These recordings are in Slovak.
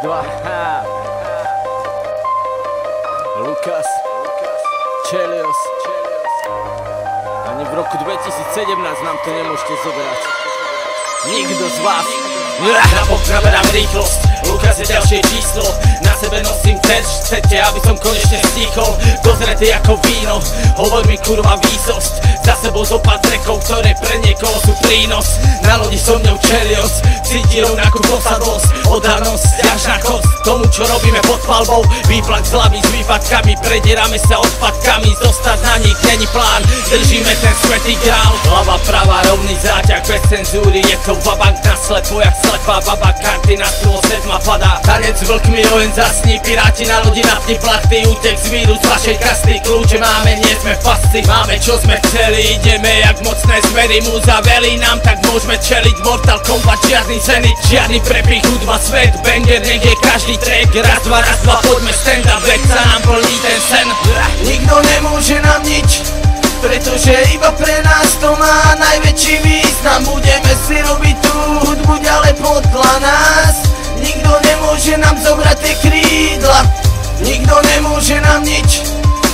dva. Lukas, Chelios. Ani v roku 2017 nám to nemôžete zobrať. Nikto z vás. Na pokrave dám rýchlosť, Lukas je ďalšie číslo. Na sebe nosím terč, chcete, aby som konečne stíchol. Dozretý ako víno, hovor mi kurva výsosť. Za sebou zo pár trekov, ktoré pre niekoho sú prínos. Na lodi so mňou Chelios, cíti rovnakú posadlosť. Oddanosť, ťažná kosť, tomu čo robíme pod palbou. Výplak z hlavy s výpadkami, predierame sa odpadkami. Zostať na nich není plán, držíme ten svätý grál. Hlava pravá, rovný záťah, bez cenzúry. Je to vabank na slepo, jak slepá baba. Karty na stôl, svet ma padá. Tanec s vlkmi, oheň zasní. Piráti na lodi, naftní plachty. Útek z víru, z vašej kasty. Kľúče máme, nie sme v pasci. Máme čo sme chceli, ideme jak mocné zmery. Múza velí nám, tak môžeme čeliť. Mortal Kombat, žiadny zenit, žiadny prepich, hudba, svet. Banger, nech je každý track. Raz, dva, poďme stand up, veď sa nám plní ten sen. Nikto nemôže nám nič, pretože iba pre nás to má najväčší význam. Budeme si robiť tú hudbu ďalej podľa nás. Nikto nemôže nám zobrať tie krídla. Nikto nemôže nám nič,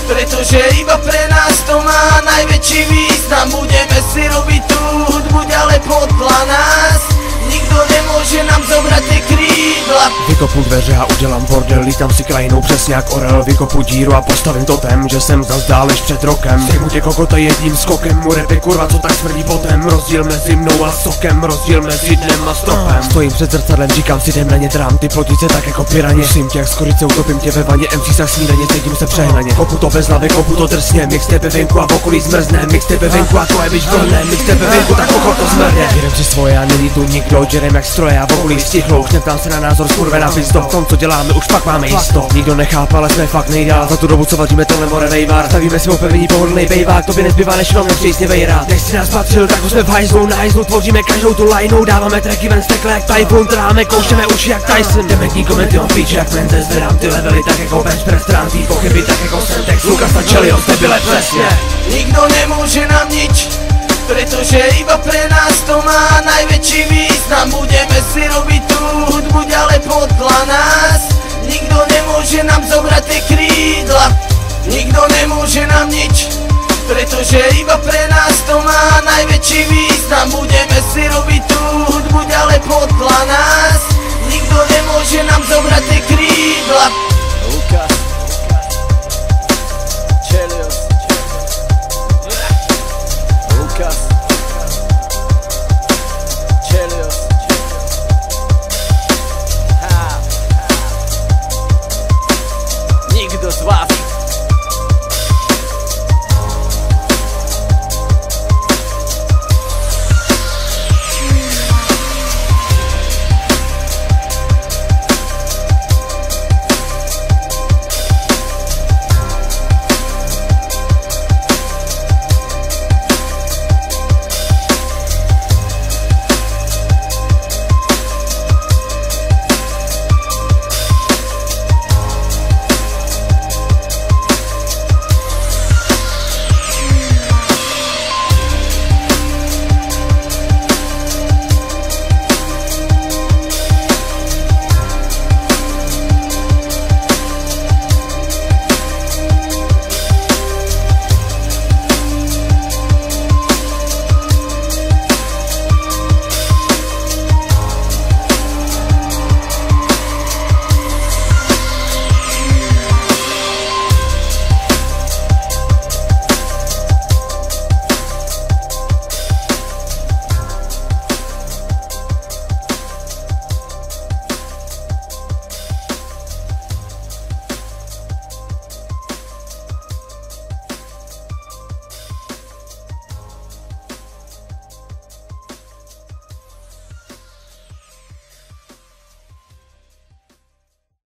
pretože iba pre nás to má najväčší význam. Budeme si robiť tú hudbu ďalej podľa nás. Nikto nemôže nám zobrať tie krídla. Vykopu dveře a udělám bordel, lítám si krajinou přesně jak orel. Vykopu díru a postavím totem, že jsem zas dál než před rokem. Sejmu tě kokota jedním skokem, mu repy kurva co tak smrdí potem. Rozdíl mezi mnou a sokem, rozdíl mezi dnem a stropem. Stojím před zrcadlem, říkám si jdem na ně trám, ty plotice tak jako piraně. Musím tě jak skorice, utopím tě ve vaně, MC tak snídaně, cítím se přehnaně. Kopu to bez hlavy, kopu to drsně, mixtape venku a v okolí zmrzne. Mixtape venku a to je bič vrhne, mixtape venku tak kokot to zmrdne. Jedem si svoje a není tu nikdo, žerem jak stroje a v okolí stichlo. Už neptám se na názor, skurvená pizdo, v tom co děláme už pak máme jisto. Nikdo nechápe, ale jsme fakt nejdál, za tu dobu co vadíme tohle more vejvar. Stavíme si opevnění pohodlný bejvák, tobě nezbývá než jenom nepřísněvej rád. Nech si nás patřil, tak už jsme v hajzlu, na hajzlu tvoříme každou tu lineu. Dáváme tracky ven stekle jak Typhoon, trháme, koušeme uši jak Tyson. Jdeme k ní komenty on píče jak Mendes, zvedám ty levely tak jako bench press, trám tvý pochyby tak jako Semtex, Lukas a Chelios, nebyle přesně. Nikto nemôže nám nič, pretože iba pre nás to má najväčší význam. Budeme si robiť tú hudbu ďalej podľa nás. Nikto nemôže nám zobrať tie krídla. Nikto nemôže nám nič, pretože iba pre nás to má najväčší význam. Budeme si robiť tú hudbu ďalej podľa nás. Nikto nemôže nám zobrať tie krídla. Lukas, Chelios, Lukas, Chelios. Nikto z vás